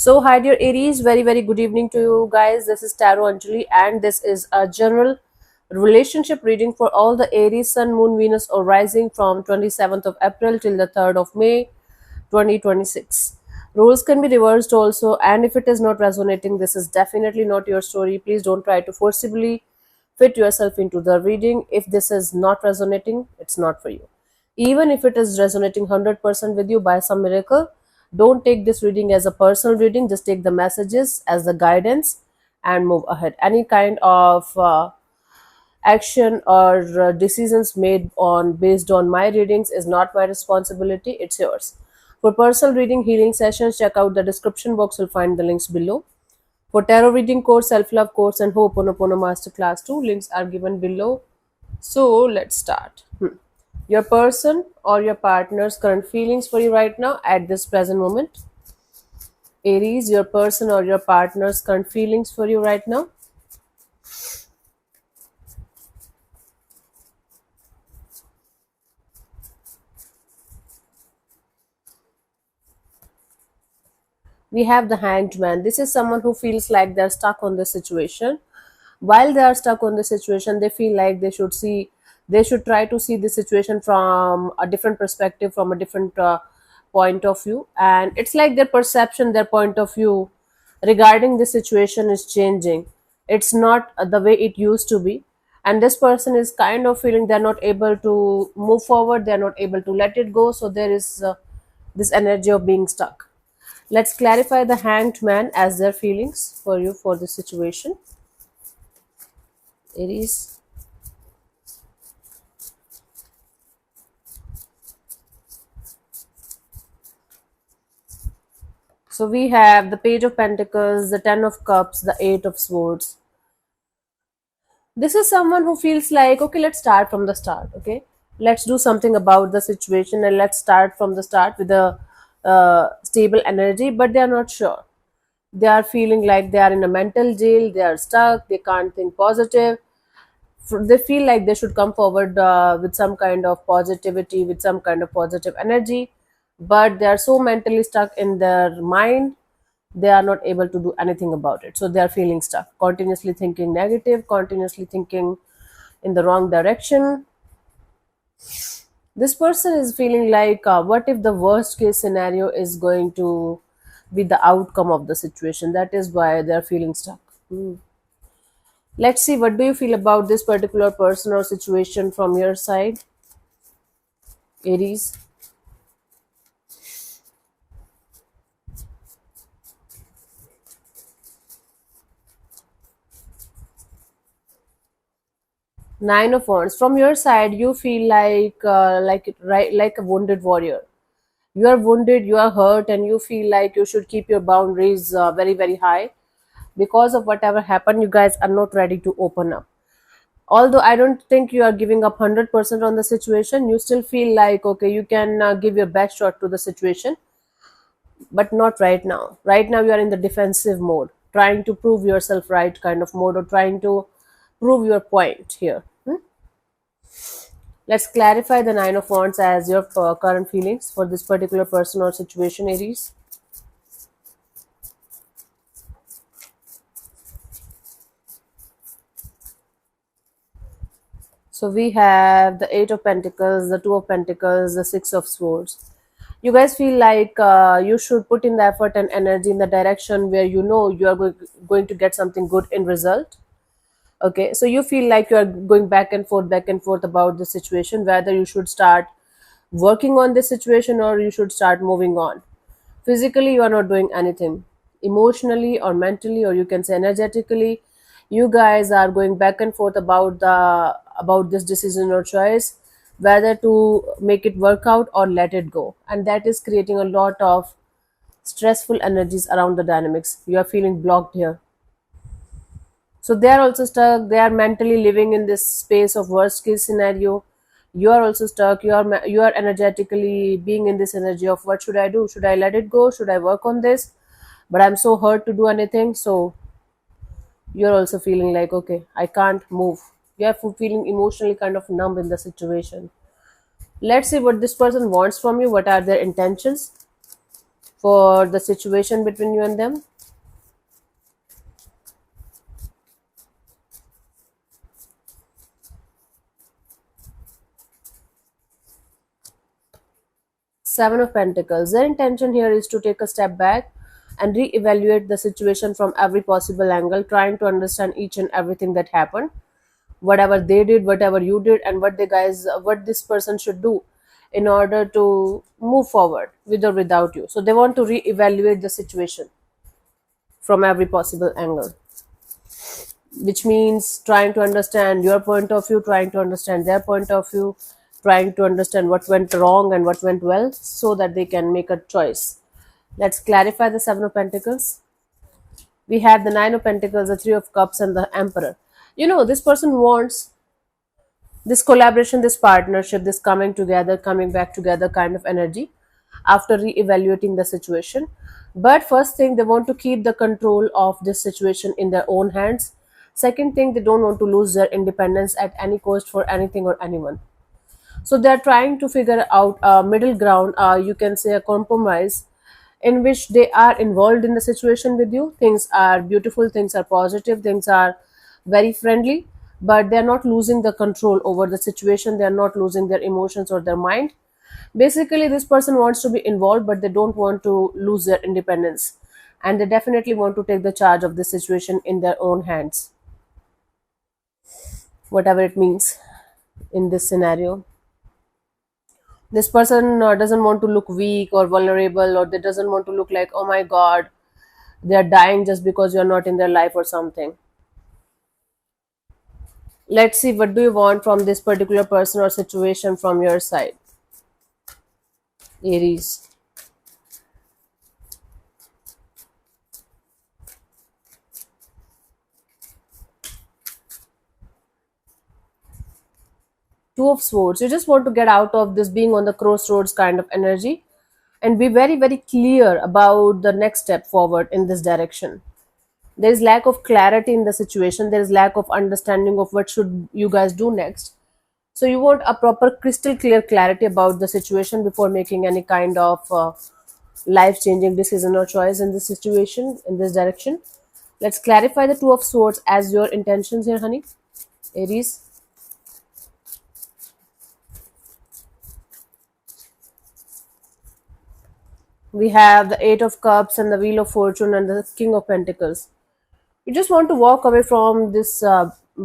So, hi dear Aries, very good evening to you guys. This is Tarot Anjali, and this is a general relationship reading for all the Aries, Sun, Moon, Venus, or Rising from 27th of April till the 3rd of May 2026. Rules can be reversed also, and if it is not resonating, this is definitely not your story. Please don't try to forcibly fit yourself into the reading. If this is not resonating, it's not for you. Even if it is resonating 100% with you by some miracle, don't take this reading as a personal reading. Just take the messages as the guidance and move ahead. Any kind of action or decisions made on based on my readings is not my responsibility, it's yours. For personal reading healing sessions, check out the description box. You'll find the links below. For tarot reading course, self-love course, and Ho'oponopono masterclass 2, links are given below. So let's start. Your person or your partner's current feelings for you right now at this present moment. Aries, your person or your partner's current feelings for you right now. We have the Hanged Man. This is someone who feels like they're stuck on the situation. While they are stuck on the situation, they feel like they should try to see the situation from a different perspective, from a different point of view, and it's like their perception, their point of view regarding the situation is changing. It's not the way it used to be, and this person is kind of feeling they're not able to move forward, they're not able to let it go, so there is this energy of being stuck. Let's clarify the Hanged Man as their feelings for you for this situation. Aries. So we have the Page of Pentacles, the Ten of Cups, the Eight of Swords. This is someone who feels like, okay, let's start from the start. Okay, let's do something about the situation and let's start from the start with a stable energy, but they are not sure. They are feeling like they are in a mental jail, they are stuck, they can't think positive. They feel like they should come forward with some kind of positivity, with some kind of positive energy, but they are so mentally stuck in their mind, they are not able to do anything about it. So they are feeling stuck, continuously thinking negative, continuously thinking in the wrong direction. This person is feeling like, what if the worst case scenario is going to be the outcome of the situation? That is why they are feeling stuck. Let's see, what do you feel about this particular person or situation from your side, Aries? Nine of Wands. From your side, you feel like a wounded warrior. You are wounded, you are hurt, and you feel like you should keep your boundaries very high because of whatever happened. You guys are not ready to open up. Although I don't think you are giving up 100% on the situation, you still feel like, okay, you can give your best shot to the situation, but not right now. Right now, you are in the defensive mode, trying to prove yourself right kind of mode, or trying to prove your point here. Let's clarify the Nine of Wands as your current feelings for this particular person or situation, Aries. So we have the Eight of Pentacles, the Two of Pentacles, the Six of Swords. You guys feel like you should put in the effort and energy in the direction where you know you are going to get something good in result. Okay, so you feel like you are going back and forth about the situation, whether you should start working on this situation or you should start moving on. Physically, you are not doing anything. Emotionally or mentally, or you can say energetically, you guys are going back and forth about this decision or choice, whether to make it work out or let it go, and that is creating a lot of stressful energies around the dynamics. You are feeling blocked here. So they are also stuck, they are mentally living in this space of worst case scenario. You are also stuck, you are energetically being in this energy of, what should I do? Should I let it go? Should I work on this? But I'm so hurt to do anything. So you're also feeling like, okay, I can't move. You're feeling emotionally kind of numb in the situation. Let's see what this person wants from you. What are their intentions? for the situation between you and them. Seven of Pentacles. Their intention here is to take a step back and re-evaluate the situation from every possible angle, trying to understand each and everything that happened, whatever they did, whatever you did, and what this person should do in order to move forward with or without you. So they want to re-evaluate the situation from every possible angle, which means trying to understand your point of view, trying to understand their point of view, trying to understand what went wrong and what went well so that they can make a choice. Let's clarify the Seven of Pentacles. We had the Nine of Pentacles, the Three of Cups, and the Emperor. This person wants this collaboration, this partnership, this coming together, coming back together kind of energy after re-evaluating the situation. But first thing, they want to keep the control of this situation in their own hands. Second thing, they don't want to lose their independence at any cost for anything or anyone. So they're trying to figure out a middle ground, you can say a compromise, in which they are involved in the situation with you. Things are beautiful, things are positive, things are very friendly, but they're not losing the control over the situation, they're not losing their emotions or their mind. Basically, this person wants to be involved, but they don't want to lose their independence. And they definitely want to take the charge of the situation in their own hands, whatever it means in this scenario. This person doesn't want to look weak or vulnerable, or they doesn't want to look like, oh my god, they're dying just because you're not in their life or something. Let's see, what do you want from this particular person or situation from your side, Aries? Two of Swords. You just want to get out of this being on the crossroads kind of energy and be very, very clear about the next step forward in this direction. There is lack of clarity in the situation, there is lack of understanding of what should you guys do next. So you want a proper crystal clear clarity about the situation before making any kind of life changing decision or choice in this situation, in this direction. Let's clarify the Two of Swords as your intentions here, honey, Aries. We have the Eight of Cups and the Wheel of Fortune and the King of Pentacles. You just want to walk away from this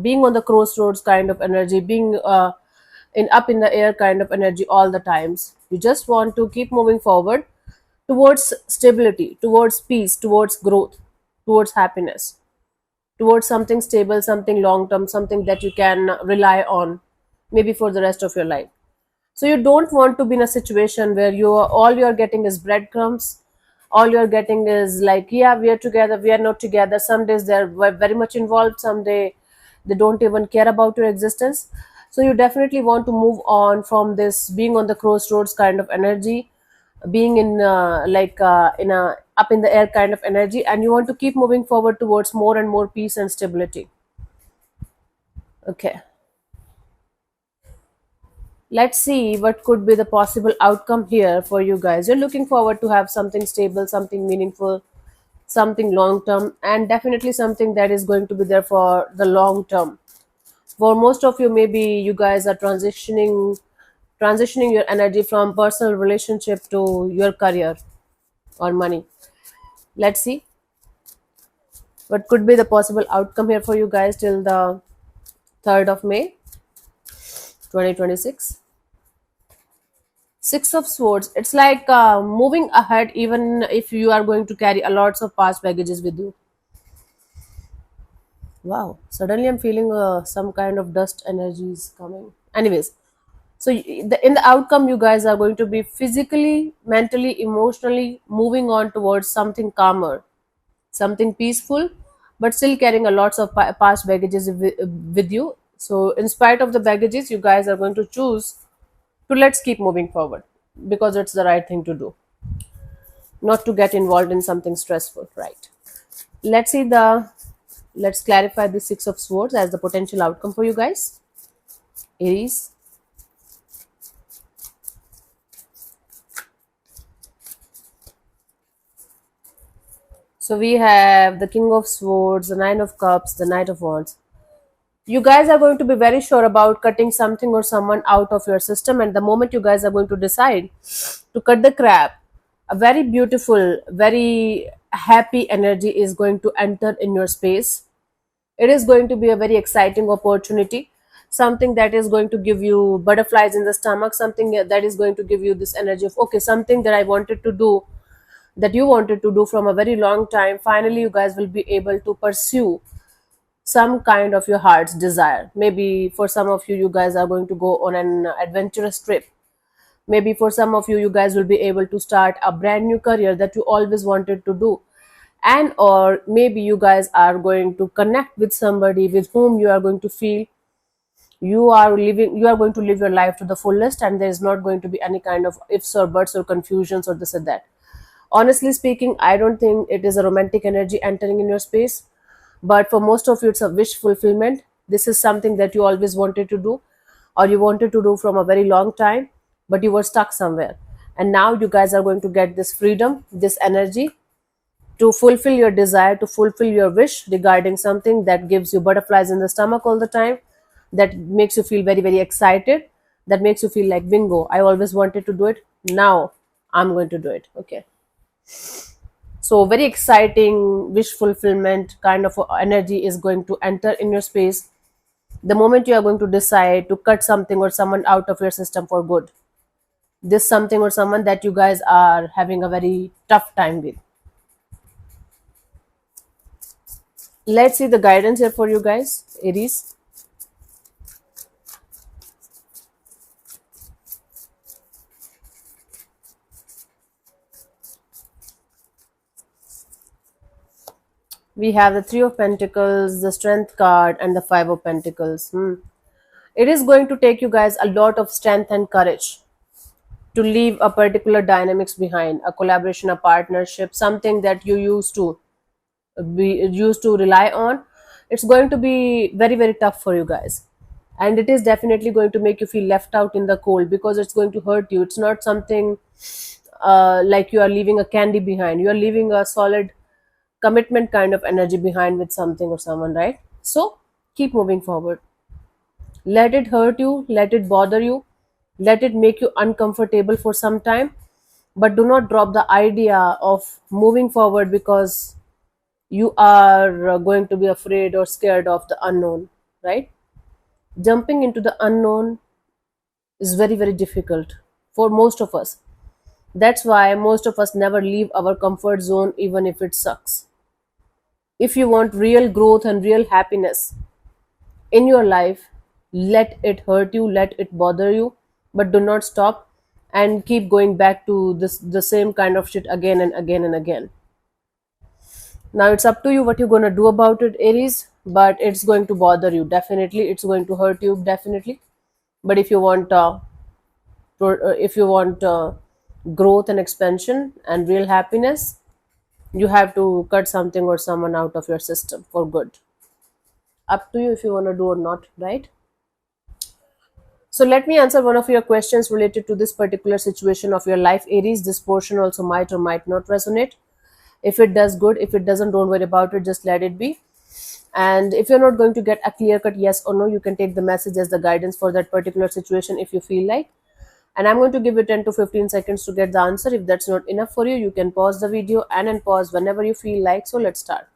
being on the crossroads kind of energy, being in up in the air kind of energy all the times. You just want to keep moving forward towards stability, towards peace, towards growth, towards happiness, towards something stable, something long term, something that you can rely on maybe for the rest of your life. So you don't want to be in a situation where all you're getting is breadcrumbs. All you're getting is like, yeah, we are together, we are not together. Some days they're very much involved, some day they don't even care about your existence. So you definitely want to move on from this being on the crossroads kind of energy, being in in a up in the air kind of energy, and you want to keep moving forward towards more and more peace and stability. Okay, let's see what could be the possible outcome here for you guys. You're looking forward to have something stable, something meaningful, something long term, and definitely something that is going to be there for the long term. For most of you, maybe you guys are transitioning your energy from personal relationship to your career or money. Let's see what could be the possible outcome here for you guys till the 3rd of May 2026. Six of Swords. It's like moving ahead even if you are going to carry a lots of past baggages with you. Wow, suddenly I'm feeling some kind of dust energy is coming. Anyways, so in the outcome, you guys are going to be physically, mentally, emotionally moving on towards something calmer, something peaceful, but still carrying a lots of past baggages with you. So in spite of the baggages, you guys are going to choose to let's keep moving forward because it's the right thing to do, not to get involved in something stressful, right? Let's see the let's clarify the Six of Swords as the potential outcome for you guys, Aries. So we have the King of Swords, the Nine of Cups, the Knight of Wands. You guys are going to be very sure about cutting something or someone out of your system, and the moment you guys are going to decide to cut the crap, a very beautiful, very happy energy is going to enter in your space. It is going to be a very exciting opportunity, something that is going to give you butterflies in the stomach, something that is going to give you this energy of, okay, something that I wanted to do, that you wanted to do from a very long time, finally you guys will be able to pursue some kind of your heart's desire. Maybe for some of you, you guys are going to go on an adventurous trip. Maybe for some of you, you guys will be able to start a brand new career that you always wanted to do. And or maybe you guys are going to connect with somebody with whom you are going to feel you are going to live your life to the fullest, and there is not going to be any kind of ifs or buts or confusions or this and that. Honestly speaking, I don't think it is a romantic energy entering in your space, but for most of you it's a wish fulfillment. This is something that you always wanted to do, or you wanted to do from a very long time, but you were stuck somewhere, and now you guys are going to get this freedom, this energy to fulfill your desire, to fulfill your wish regarding something that gives you butterflies in the stomach all the time, that makes you feel very, very excited, that makes you feel like, bingo, I always wanted to do it. Now I'm going to do it. Okay. So, very exciting wish fulfillment kind of energy is going to enter in your space the moment you are going to decide to cut something or someone out of your system for good. This something or someone that you guys are having a very tough time with. Let's see the guidance here for you guys, Aries. We have the Three of Pentacles, the Strength card, and the Five of Pentacles. It is going to take you guys a lot of strength and courage to leave a particular dynamics behind, a collaboration, a partnership, something that you used to rely on. It's going to be very, very tough for you guys, and it is definitely going to make you feel left out in the cold, because it's going to hurt you. It's not something like you are leaving a candy behind. You are leaving a solid commitment kind of energy behind with something or someone, right? So keep moving forward. Let it hurt you, let it bother you, let it make you uncomfortable for some time, but do not drop the idea of moving forward, because you are going to be afraid or scared of the unknown, right? Jumping into the unknown is very, very difficult for most of us. That's why most of us never leave our comfort zone, even if it sucks. If you want real growth and real happiness in your life, let it hurt you, let it bother you, but do not stop and keep going back to the same kind of shit again and again and again. Now it's up to you what you're going to do about it, Aries, but it's going to bother you, definitely. It's going to hurt you, definitely. But if you want growth and expansion and real happiness, you have to cut something or someone out of your system for good. Up to you if you want to do or not, right? So let me answer one of your questions related to this particular situation of your life, Aries. This portion also might or might not resonate. If it does, good. If it doesn't, don't worry about it, just let it be. And if you're not going to get a clear cut yes or no, you can take the message as the guidance for that particular situation if you feel like. And I'm going to give you 10 to 15 seconds to get the answer. If that's not enough for you, you can pause the video and unpause whenever you feel like. So let's start.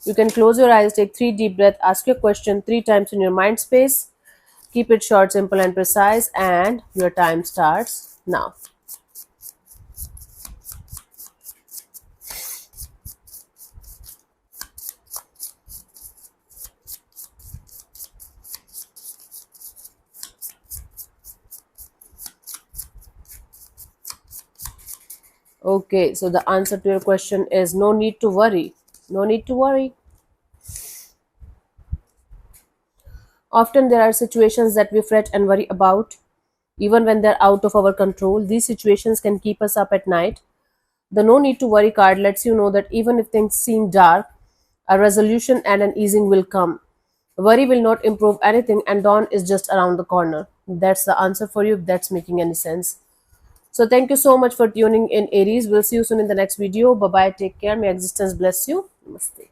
You can close your eyes, take 3 deep breaths, ask your question 3 times in your mind space. Keep it short, simple, and precise, and your time starts now. Okay, so the answer to your question is no need to worry. No need to worry. Often there are situations that we fret and worry about, even when they're out of our control. These situations can keep us up at night. The no need to worry card lets you know that even if things seem dark, a resolution and an easing will come. Worry will not improve anything, and dawn is just around the corner. That's the answer for you, if that's making any sense. So thank you so much for tuning in, Aries. We'll see you soon in the next video. Bye bye, take care, may existence bless you. Namaste.